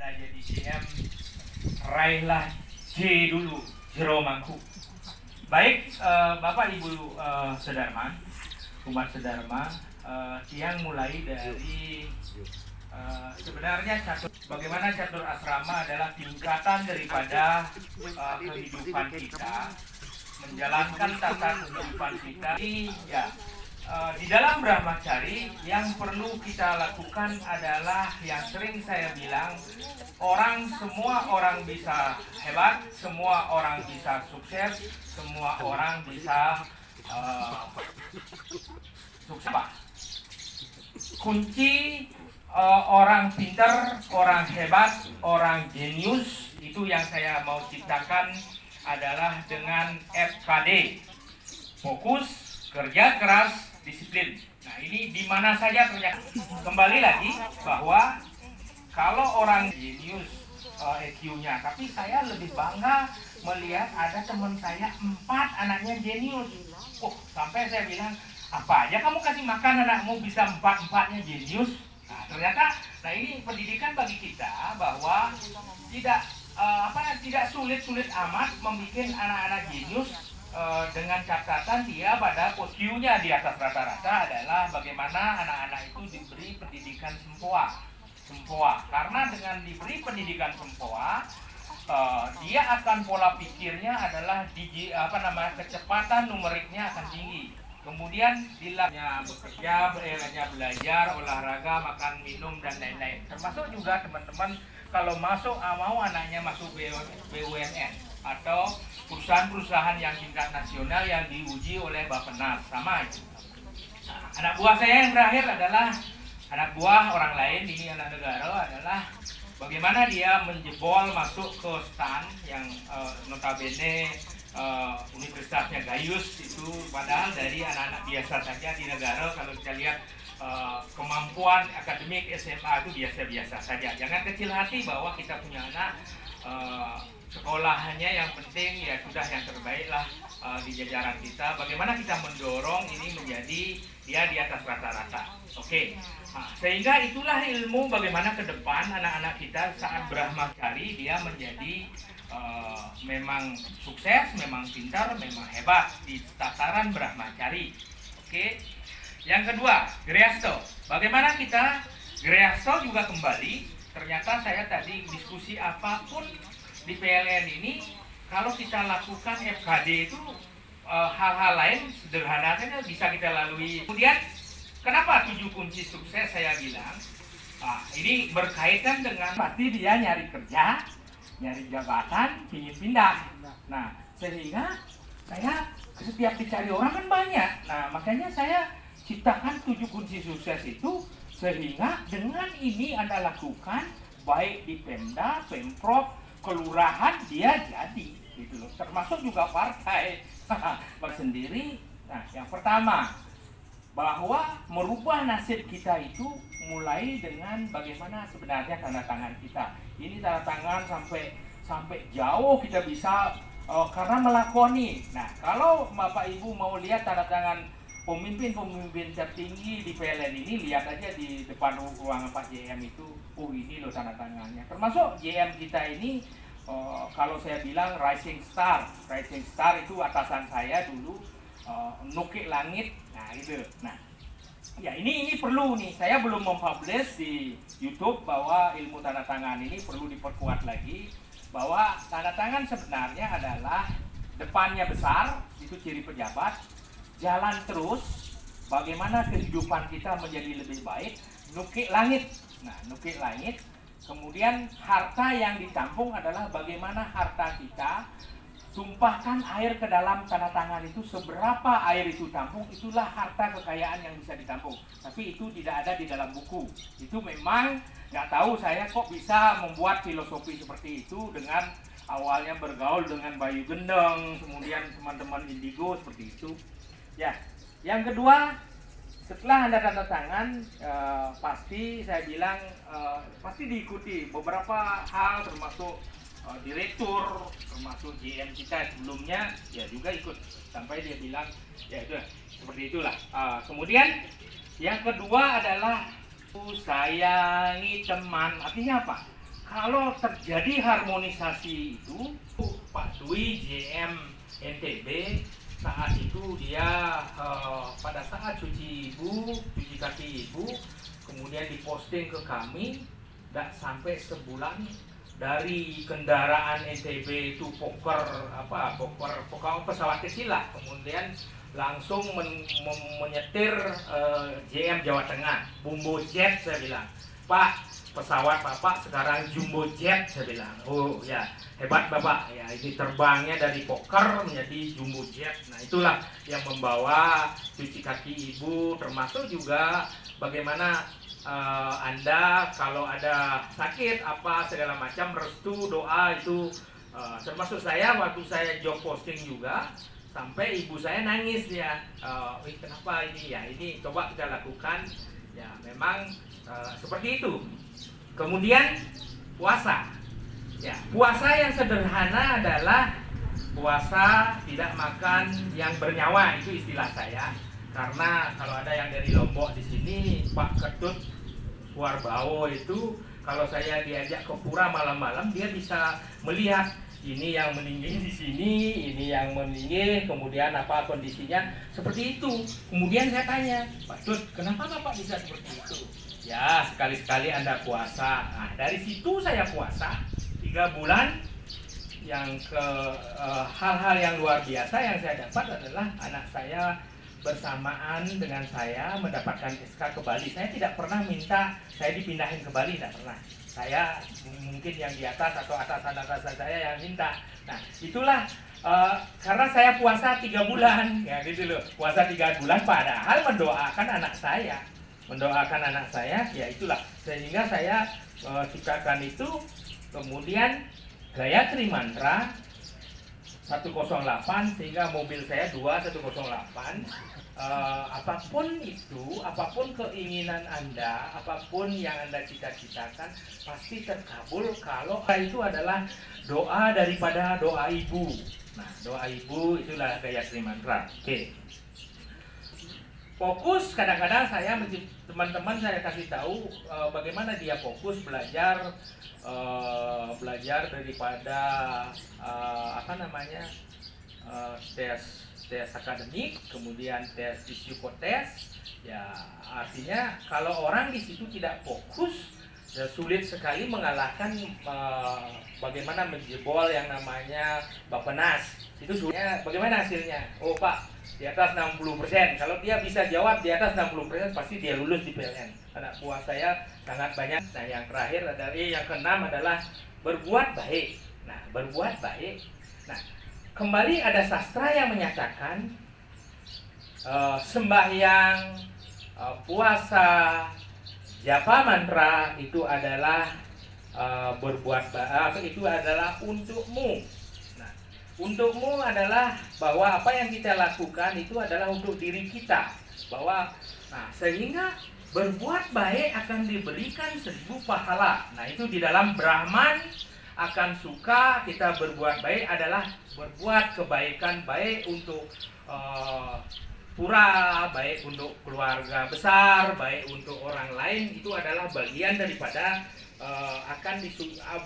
Anda jadi GM, raihlah J dulu, Jero Mangku. Baik, Bapak Ibu Sedarma, umat Sedarma, yang mulai dari sebenarnya bagaimana catur asrama adalah tingkatan daripada kehidupan kita, menjalankan tata kehidupan kita. Di dalam Brahmacari yang perlu kita lakukan adalah yang sering saya bilang, semua orang bisa hebat, semua orang bisa sukses, semua orang bisa sukses. Kunci orang pintar, orang hebat, orang jenius itu yang saya mau ciptakan adalah dengan FKD, fokus, kerja keras, disiplin. Nah, ini di mana saja ternyata kembali lagi bahwa kalau orang jenius EQ-nya, tapi saya lebih bangga melihat ada teman saya 4 anaknya jenius. Sampai saya bilang, apa aja kamu kasih makan anakmu bisa 4-4-nya jenius? Nah, ternyata, ini pendidikan bagi kita bahwa tidak sulit-sulit amat membuat anak-anak jenius. Dengan catatan dia pada Q-nya di atas rata-rata adalah bagaimana anak-anak itu diberi pendidikan sempoa. Karena dengan diberi pendidikan sempoa, dia akan pola pikirnya adalah kecepatan numeriknya akan tinggi. Kemudian dilanya bekerja, belajar, olahraga, makan, minum, dan lain-lain. Termasuk juga teman-teman kalau mau anaknya masuk BUMN atau perusahaan-perusahaan yang tingkat nasional yang diuji oleh Bappenas, sama itu. Anak buah saya yang terakhir adalah anak buah orang lain, ini anak negara, adalah bagaimana dia menjebol masuk ke STAN yang notabene universitasnya Gayus itu, padahal dari anak-anak biasa saja di negara. Kalau kita lihat kemampuan akademik SMA itu biasa-biasa saja. Jangan kecil hati bahwa kita punya anak sekolahnya yang penting ya sudah yang terbaik lah di jajaran kita. Bagaimana kita mendorong ini menjadi dia di atas rata-rata. Oke. Sehingga itulah ilmu bagaimana ke depan anak-anak kita saat Brahmacari dia menjadi memang sukses, memang pintar, memang hebat di tataran Brahmacari. Oke. Yang kedua, Grihastha. Bagaimana kita Grihastha juga kembali. Ternyata saya tadi diskusi apapun di PLN ini, kalau kita lakukan FKD itu hal-hal lain sederhananya bisa kita lalui. Kemudian kenapa 7 kunci sukses saya bilang? Ini berkaitan dengan pasti dia nyari kerja, nyari jabatan, ingin pindah. Nah, sehingga saya setiap dicari orang kan banyak. Nah, makanya saya ciptakan 7 kunci sukses itu, sehingga dengan ini Anda lakukan baik di Pemda, Pemprov, kelurahan dia jadi gitu loh, termasuk juga partai sendiri. Nah, yang pertama bahwa merubah nasib kita itu mulai dengan bagaimana sebenarnya tanda tangan kita. Ini tanda tangan sampai jauh kita bisa karena melakoni. Nah, kalau Bapak Ibu mau lihat tanda tangan pemimpin tertinggi di PLN ini, lihat aja di depan ruangan Pak JM itu. Ini loh tanda tangannya. Termasuk JM kita ini, kalau saya bilang rising star itu atasan saya dulu, nukik langit. Nah gitu. Nah, ya ini perlu nih. Saya belum mempublish di YouTube bahwa ilmu tanda tangan ini perlu diperkuat lagi. Bahwa tanda tangan sebenarnya adalah depannya besar, itu ciri pejabat. Jalan terus, bagaimana kehidupan kita menjadi lebih baik. Nukik langit. Nah, nukik langit. Kemudian harta yang ditampung adalah bagaimana harta kita tumpahkan air ke dalam tanda tangan itu. Seberapa air itu tampung, itulah harta kekayaan yang bisa ditampung. Tapi itu tidak ada di dalam buku. Itu memang nggak tahu saya kok bisa membuat filosofi seperti itu dengan awalnya bergaul dengan Bayu Gendeng, kemudian teman-teman Indigo seperti itu. Ya, yang kedua, setelah Anda tanda tangan, pasti saya bilang pasti diikuti beberapa hal, termasuk direktur, termasuk GM kita sebelumnya ya juga ikut sampai dia bilang ya itu seperti itulah. Kemudian yang kedua adalah sayangi teman. Artinya apa? kalau terjadi harmonisasi itu, Pak Dwi JM NTB saat itu dia pada saat cuci kaki ibu, kemudian diposting ke kami, tidak sampai sebulan dari kendaraan NTB itu poker pesawat kecil lah, kemudian langsung menyetir JM Jawa Tengah, Bumbo Jet. Saya bilang, Pak, pesawat Bapak sekarang Jumbo Jet. Saya bilang, oh ya, hebat Bapak ya, ini terbangnya dari poker menjadi Jumbo Jet. Nah, itulah yang membawa cuci kaki ibu, termasuk juga bagaimana Anda kalau ada sakit apa segala macam, restu doa itu, termasuk saya waktu saya job posting juga, sampai ibu saya nangis dia, kenapa ini ya, ini coba kita lakukan ya, memang seperti itu. Kemudian puasa ya, puasa yang sederhana adalah puasa tidak makan yang bernyawa, itu istilah saya. Karena kalau ada yang dari Lombok di sini, Pak Ketut Suarbawo itu, kalau saya diajak ke pura malam-malam, dia bisa melihat ini yang meninggi di sini, ini yang meninggi, kemudian apa kondisinya, seperti itu. Kemudian saya tanya, Pak Tut, kenapa Bapak bisa seperti itu? Ya, sekali-sekali Anda puasa. Nah, dari situ saya puasa 3 bulan. Yang hal-hal yang luar biasa yang saya dapat adalah anak saya bersamaan dengan saya mendapatkan SK ke Bali. Saya tidak pernah minta saya dipindahin ke Bali, tidak pernah. Saya mungkin yang di atas atau atasan saya yang minta. Nah, itulah karena saya puasa 3 bulan, ya gitu loh. Puasa 3 bulan padahal mendoakan anak saya, ya itulah. Sehingga saya ciptakan itu. Kemudian Gayatri Mantra 108, sehingga mobil saya 2108. Apapun itu, apapun keinginan Anda, apapun yang Anda cita-citakan, pasti terkabul kalau itu adalah doa daripada doa ibu. Nah, doa ibu itulah Gayatri Mantra. Oke. Fokus, kadang-kadang saya teman-teman saya kasih tahu bagaimana dia fokus belajar daripada tes akademik, kemudian tes psikotes. Ya, artinya kalau orang di situ tidak fokus, ya sulit sekali mengalahkan bagaimana menjebol yang namanya Bappenas. Itu sulitnya. Bagaimana hasilnya? Oh Pak, di atas 60%. Kalau dia bisa jawab di atas 60%, pasti dia lulus di PLN. Anak buah saya sangat banyak. Nah, yang terakhir adalah yang keenam adalah berbuat baik. Nah, berbuat baik. Nah, kembali ada sastra yang menyatakan sembahyang, puasa, japa mantra itu adalah itu adalah untukmu. Nah, untukmu adalah bahwa apa yang kita lakukan itu adalah untuk diri kita. Sehingga berbuat baik akan diberikan 1000 pahala. Nah, itu di dalam Brahman akan suka kita berbuat baik adalah berbuat kebaikan, baik untuk pura, baik untuk keluarga besar, baik untuk orang lain. Itu adalah bagian daripada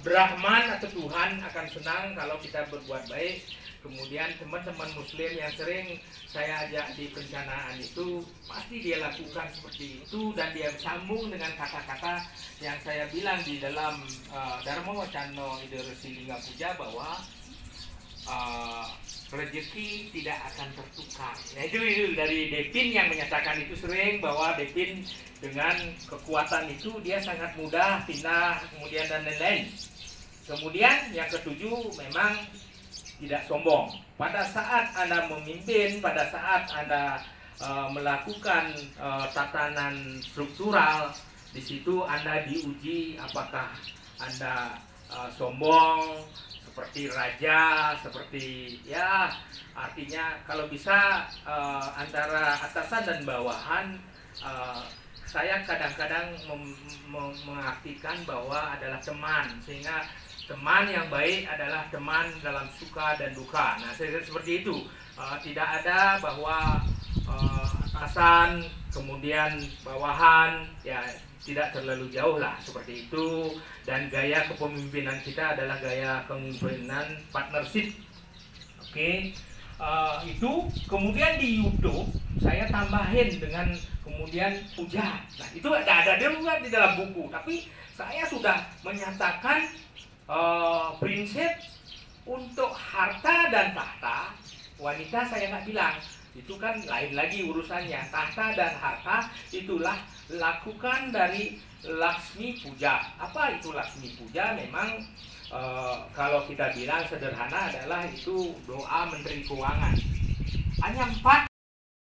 Brahman atau Tuhan akan senang kalau kita berbuat baik. Kemudian teman-teman muslim yang sering saya ajak di perencanaan itu, pasti dia lakukan seperti itu, dan dia sambung dengan kata-kata yang saya bilang di dalam Dharma Wacana Ida Resi Lingga Puja, bahwa rezeki tidak akan tertukar. Nah, itu dari Devin yang menyatakan itu sering, bahwa Devin dengan kekuatan itu dia sangat mudah pindah, kemudian dan lain-lain. Kemudian yang ketujuh, memang tidak sombong. Pada saat Anda memimpin, pada saat Anda melakukan tatanan struktural, di situ Anda diuji apakah Anda sombong seperti raja, seperti ya, artinya kalau bisa antara atasan dan bawahan, saya kadang-kadang mengartikan bahwa adalah teman, sehingga teman yang baik adalah teman dalam suka dan duka. Nah, seperti itu. Tidak ada bahwa atasan kemudian bawahan, ya tidak terlalu jauh lah seperti itu. Dan gaya kepemimpinan kita adalah gaya kepemimpinan partnership. Oke. Itu kemudian di YouTube saya tambahin dengan kemudian puja. Nah itu ada juga di dalam buku, tapi saya sudah menyatakan prinsip untuk harta dan tahta. Wanita saya nggak bilang, itu kan lain lagi urusannya. Tahta dan harta itulah lakukan dari Laksmi Puja. Apa itu Laksmi Puja? Memang kalau kita bilang sederhana adalah itu doa Menteri Keuangan. Hanya 4